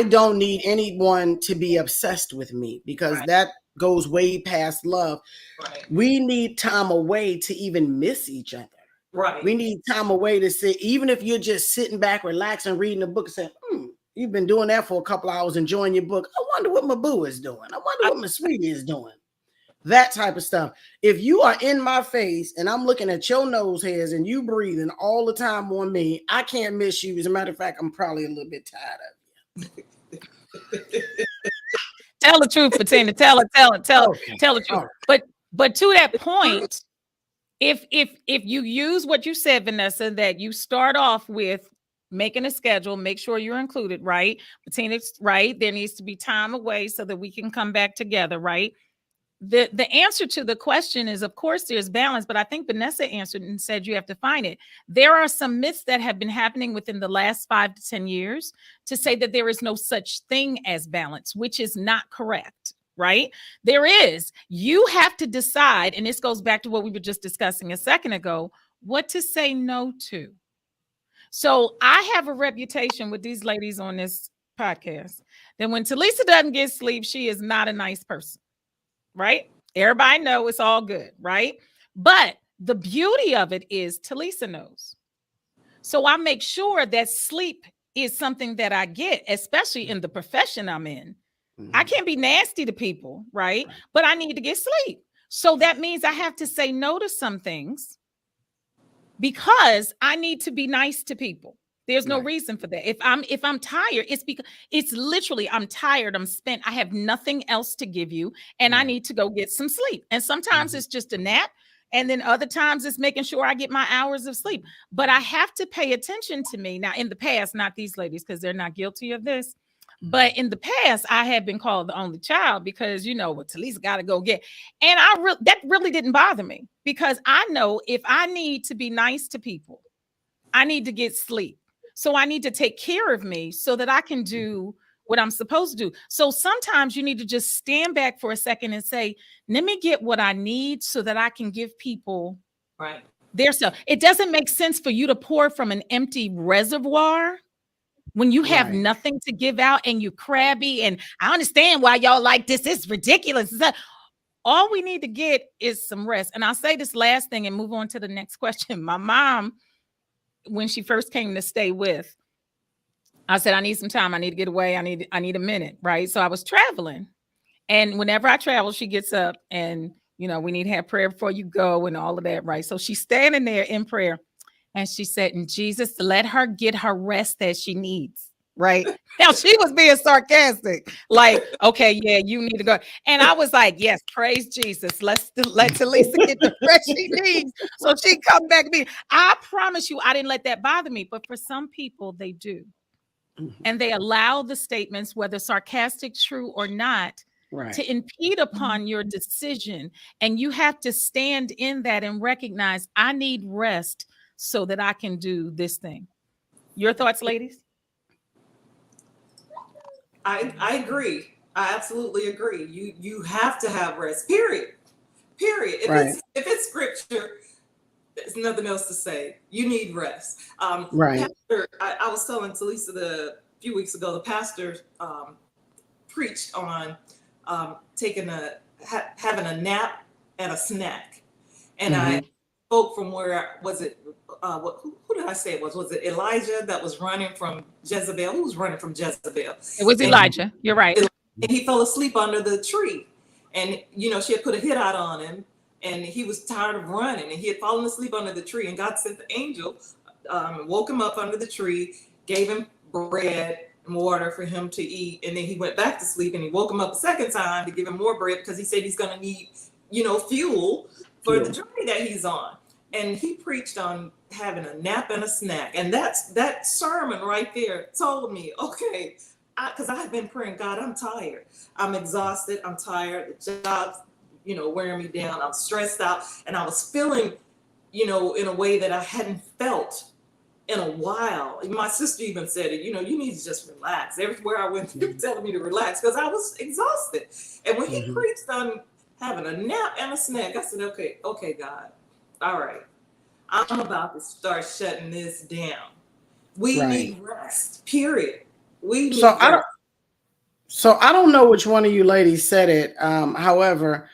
don't need anyone to be obsessed with me, because that goes way past love. Right. We need time away to even miss each other. Right. We need time away to sit, even if you're just sitting back, relaxing, reading a book, and saying, you've been doing that for a couple hours, enjoying your book. I wonder what my boo is doing. I wonder what my sweetie is doing. That type of stuff. If you are in my face and I'm looking at your nose hairs and you breathing all the time on me, I can't miss you. As a matter of fact, I'm probably a little bit tired of you. Tell the truth, Bettina. Tell it. Tell the truth. Right. But to that point, if you use what you said, Vanessa, that you start off with making a schedule, make sure you're included, right? Bettina's right. There needs to be time away so that we can come back together, right? The answer to the question is, of course, there's balance, but I think Vanessa answered and said you have to find it. There are some myths that have been happening within the last 5 to 10 years to say that there is no such thing as balance, which is not correct, right? There is. You have to decide, and this goes back to what we were just discussing a second ago, what to say no to. So I have a reputation with these ladies on this podcast that when Talisa doesn't get sleep, she is not a nice person. Right? Everybody know it's all good, right? But the beauty of it is Talisa knows. So I make sure that sleep is something that I get, especially in the profession I'm in. I can't be nasty to people, right? But I need to get sleep. So that means I have to say no to some things because I need to be nice to people. There's no reason for that. If I'm tired, it's because it's literally I'm tired, I'm spent, I have nothing else to give you, and I need to go get some sleep. And sometimes it's just a nap, and then other times it's making sure I get my hours of sleep. But I have to pay attention to me. Now, in the past, not these ladies, because they're not guilty of this. But in the past, I had been called the only child because, what Talisa got to go get. And that really didn't bother me, because I know if I need to be nice to people, I need to get sleep. So I need to take care of me so that I can do what I'm supposed to do. So sometimes you need to just stand back for a second and say, let me get what I need so that I can give people their stuff. It doesn't make sense for you to pour from an empty reservoir when you have nothing to give out and you're crabby. And I understand why y'all like this. It's ridiculous. All we need to get is some rest. And I'll say this last thing and move on to the next question. My mom, when she first came to stay with, I said, I need some time. I need to get away. I need a minute. Right. So I was traveling. And whenever I travel, she gets up and, we need to have prayer before you go and all of that. Right. So she's standing there in prayer and she said, and Jesus, let her get her rest that she needs. Right. Now she was being sarcastic. Like, okay, yeah, you need to go. And I was like, yes, praise Jesus. Let Talisa get the rest she needs. So she come back to me. I promise you, I didn't let that bother me. But for some people, they do. And they allow the statements, whether sarcastic, true or not, to impede upon your decision. And you have to stand in that and recognize I need rest so that I can do this thing. Your thoughts, ladies? I agree. I absolutely agree. You have to have rest. Period. If it's scripture, there's nothing else to say. You need rest. Pastor, I was telling Talisa a few weeks ago, the pastor preached on having a nap and a snack, and I folk from where was it? Who did I say it was? Was it Elijah that was running from Jezebel? Who was running from Jezebel? It was And Elijah. You're right. he fell asleep under the tree, and she had put a hit out on him, and he was tired of running, and he had fallen asleep under the tree, and God sent the angel, woke him up under the tree, gave him bread and water for him to eat, and then he went back to sleep, and he woke him up a second time to give him more bread because he said he's going to need fuel for the journey that he's on. And he preached on having a nap and a snack, and that sermon right there told me, okay, because I had been praying, God, I'm tired, I'm exhausted, I'm tired, the job's wearing me down, I'm stressed out, and I was feeling in a way that I hadn't felt in a while. My sister even said it, you need to just relax. Everywhere I went, they were telling me to relax because I was exhausted. And when he preached on having a nap and a snack, I said, okay, God, all right, I'm about to start shutting this down. We need rest, period. We need rest. So I don't know which one of you ladies said it. However,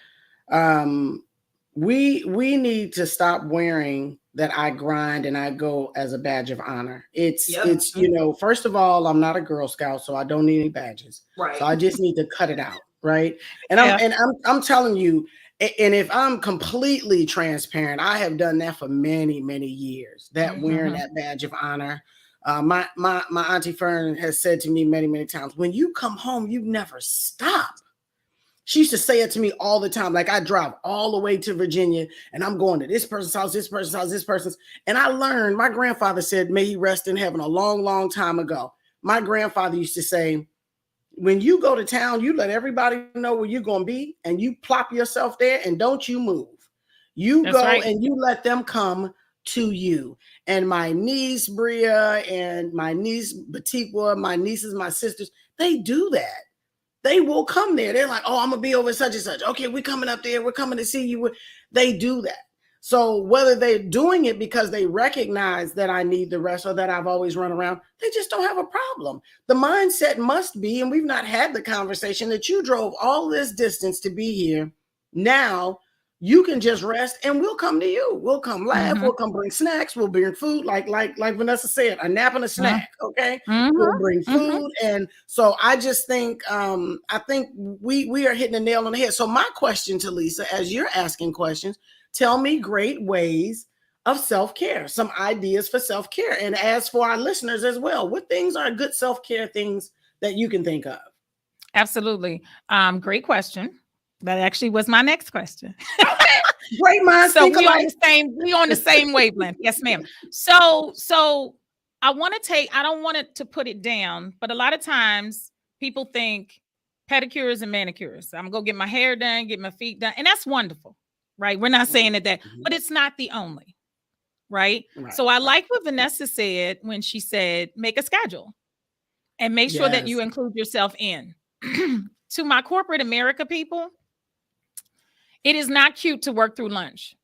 we need to stop wearing that I grind and I go as a badge of honor. It's first of all, I'm not a Girl Scout, so I don't need any badges. Right. So I just need to cut it out, right? And I'm telling you, and if I'm completely transparent, I have done that for many, many years. That wearing that badge of honor. My Auntie Fern has said to me many, many times, when you come home, you never stop. She used to say it to me all the time. Like I drive all the way to Virginia and I'm going to this person's house, this person's house, this person's. And I learned, my grandfather said, may he rest in heaven, a long, long time ago. My grandfather used to say, when you go to town, you let everybody know where you're going to be and you plop yourself there and don't you move. That's go right. And you let them come to you. And my niece, Bria, and my niece, Batikwa, my nieces, my sisters, they do that. They will come there. They're like, oh, I'm going to be over such and such. Okay, we're coming up there. We're coming to see you. They do that. So whether they're doing it because they recognize that I need the rest or that I've always run around, they just don't have a problem. The mindset must be, and we've not had the conversation, that you drove all this distance to be here. Now you can just rest and we'll come to you. We'll come laugh. We'll come bring snacks. We'll bring food. Like Vanessa said, a nap and a snack. Okay. We'll bring food. And so I just think, I think we are hitting the nail on the head. So my question to Lisa, as you're asking questions, tell me great ways of self-care, some ideas for self-care. And as for our listeners as well, what things are good self-care things that you can think of? Absolutely. Great question. That actually was my next question. Great minds. So we on the same wavelength. Yes, ma'am. So I don't want it to put it down, but a lot of times people think pedicures and manicures. I'm gonna get my hair done, get my feet done, and that's wonderful, right? We're not saying that, but it's not the only, right? So I like what Vanessa said when she said, make a schedule and make sure that you include yourself in. To my corporate America people, it is not cute to work through lunch.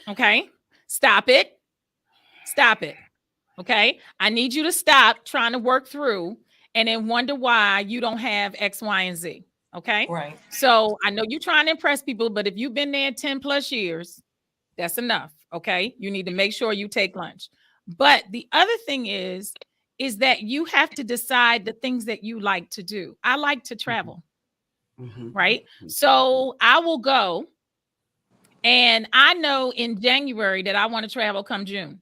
Okay. Stop it. Okay. I need you to stop trying to work through and then wonder why you don't have X, Y, and Z. Okay. Right. So I know you're trying to impress people, but if you've been there 10 plus years, that's enough. Okay. You need to make sure you take lunch. But the other thing is that you have to decide the things that you like to do. I like to travel. Right. So I will go, and I know in January that I want to travel come June.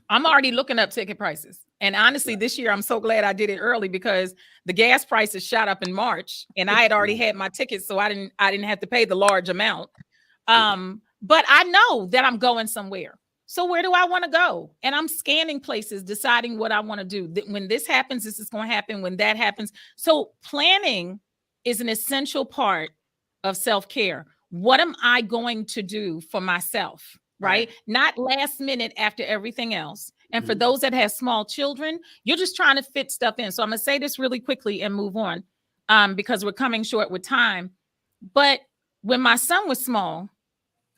I'm already looking up ticket prices. And honestly, this year, I'm so glad I did it early because the gas prices shot up in March and I had already had my tickets. So I didn't have to pay the large amount. But I know that I'm going somewhere. So where do I want to go? And I'm scanning places, deciding what I want to do. When this happens, this is going to happen. When that happens. So planning is an essential part of self-care. What am I going to do for myself, right? Not last minute after everything else. And for those that have small children, you're just trying to fit stuff in. So I'm going to say this really quickly and move on because we're coming short with time. But when my son was small,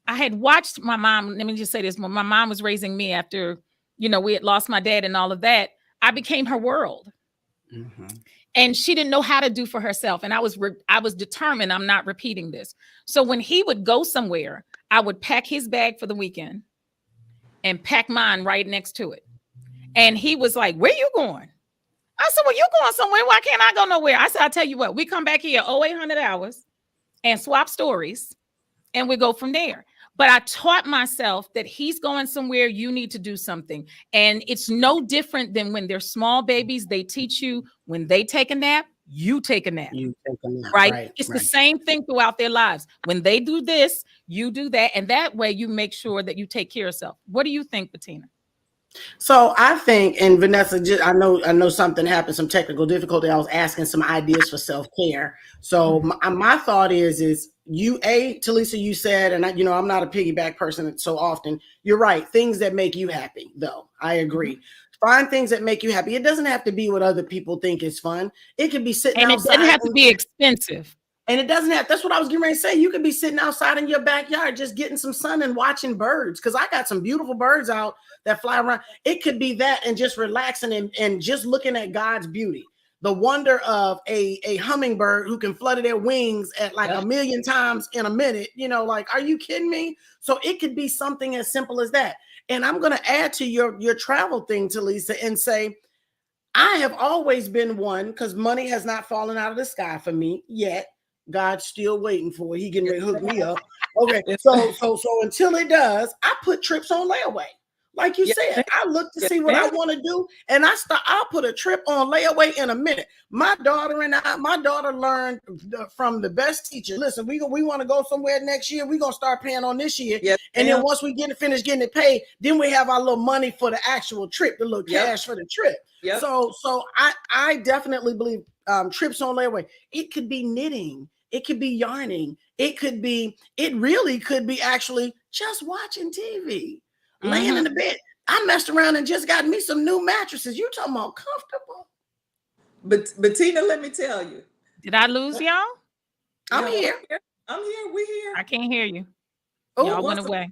I had watched my mom. Let me just say this. When my mom was raising me after, we had lost my dad and all of that, I became her world. And she didn't know how to do for herself. And I was determined I'm not repeating this. So when he would go somewhere, I would pack his bag for the weekend and pack mine right next to it. And he was like, where you going? I said, well, you going somewhere. Why can't I go nowhere? I said, I'll tell you what, we come back here 0800 hours and swap stories and we go from there. But I taught myself that he's going somewhere, you need to do something. And it's no different than when they're small babies. They teach you when they take a nap, you take a nap. You take a nap. Right? It's the same thing throughout their lives. When they do this, you do that. And that way you make sure that you take care of yourself. What do you think, Bettina? So I think, and Vanessa, I know something happened, some technical difficulty. I was asking some ideas for self-care. So my thought is Talisa, you said, and I'm not a piggyback person so often. You're right. Things that make you happy, though. I agree. Find things that make you happy. It doesn't have to be what other people think is fun. It could be sitting outside. And it doesn't have to be expensive. And it doesn't have, that's what I was getting ready to say. You could be sitting outside in your backyard, just getting some sun and watching birds. Cause I got some beautiful birds out that fly around. It could be that and just relaxing and just looking at God's beauty. The wonder of a hummingbird who can flutter their wings at like a million times in a minute, like, are you kidding me? So it could be something as simple as that. And I'm going to add to your travel thing, Talisa, and say, I have always been one, because money has not fallen out of the sky for me yet. God's still waiting for it. He getting ready to hook me up. Okay. So until it does, I put trips on layaway. Like you said, I look to see what I want to do. And I'll put a trip on layaway in a minute. My daughter learned from the best teacher. Listen, we want to go somewhere next year. We're going to start paying on this year. Yep. And then once we finish getting it paid, then we have our little money for the actual trip, the little cash for the trip. Yep. So I definitely believe trips on layaway. It could be knitting. It could be yarning. It really could be actually just watching TV, laying in the bed. I messed around and just got me some new mattresses. You talking about comfortable? But Bettina, let me tell you. Did I lose y'all? I'm here. I'm here. We're here. I can't hear you. Y'all went away.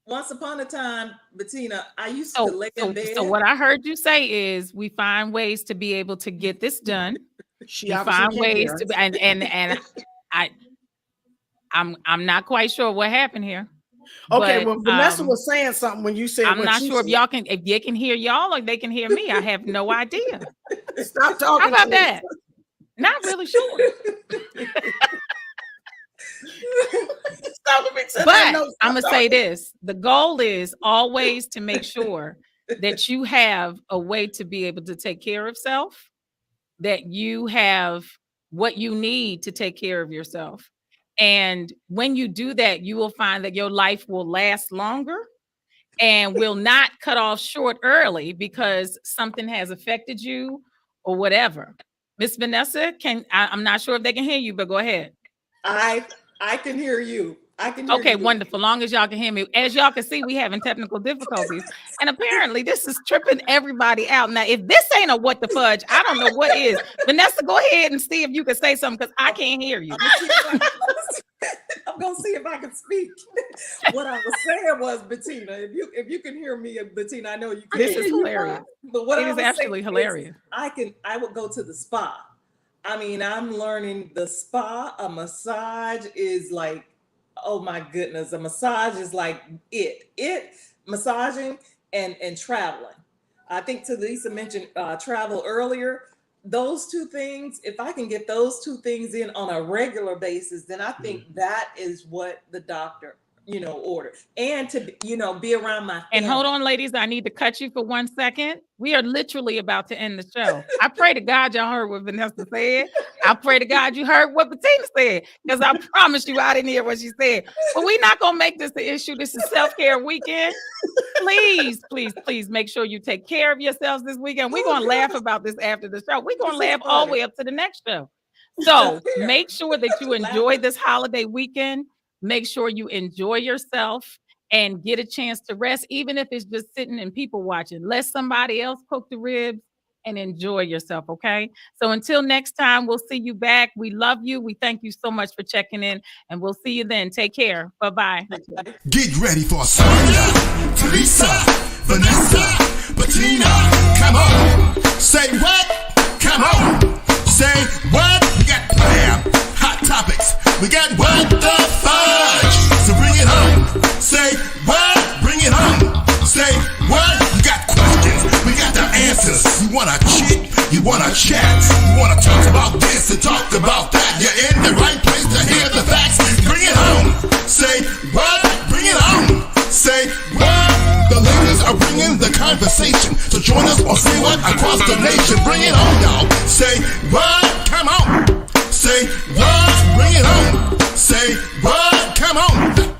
Once upon a time, Bettina, I used to lay in bed. So what I heard you say is we find ways to be able to get this done. We find ways to be, and I'm not quite sure what happened here. Okay, but, well, Vanessa was saying something when you said. I'm not sure if they can hear y'all or they can hear me. I have no idea. Stop talking. How about that? Not really sure. But I'm gonna say this: the goal is always to make sure that you have a way to be able to take care of self, that you have what you need to take care of yourself. And when you do that, you will find that your life will last longer and will not cut off short early because something has affected you or whatever. Miss Vanessa, I'm not sure if they can hear you, but go ahead. I can hear you. I can hear okay, you. Wonderful. Long as y'all can hear me. As y'all can see, we having technical difficulties. And apparently this is tripping everybody out. Now, if this ain't a what the fudge, I don't know what is. Vanessa, go ahead and see if you can say something because I can't hear you. I'm gonna see if I can speak. What I was saying was, Bettina, if you can hear me, Bettina, I know you can. This is hilarious. But what it is actually hilarious. I would go to the spa. I mean, I'm learning the spa. A massage is like, oh my goodness, a massage is like massaging and traveling. I think Talisa mentioned travel earlier. Those two things, if I can get those two things in on a regular basis, then I think that is what the doctor, ordered. And to, be around my family. And hold on, ladies, I need to cut you for 1 second. We are literally about to end the show. I pray to God y'all heard what Vanessa said. I pray to God you heard what Bettina said, because I promise you I didn't hear what she said. But we're not going to make this the issue. This is self-care weekend. Please make sure you take care of yourselves this weekend. We're going to laugh about this after the show. We're going to laugh all the way up to the next show. So make sure that you enjoy this holiday weekend. Make sure you enjoy yourself and get a chance to rest, even if it's just sitting and people watching. Let somebody else cook the ribs and enjoy yourself, okay? So until next time, we'll see you back. We love you. We thank you so much for checking in, and we'll see you then. Take care. Bye-bye. Get ready for Sonia, Talisa, Vanessa, Bettina. Come on. Say what? Come on. Say what? We got hot topics. We got what the fudge. So bring it home. You wanna chat, you wanna talk about this and talk about that. You're in the right place to hear the facts. Bring it on. Say what? Bring it on. Say what? The ladies are bringing the conversation. So join us on Say What across the nation. Bring it on, y'all. Say what? Come on. Say what? Bring it on. Say what? Come on.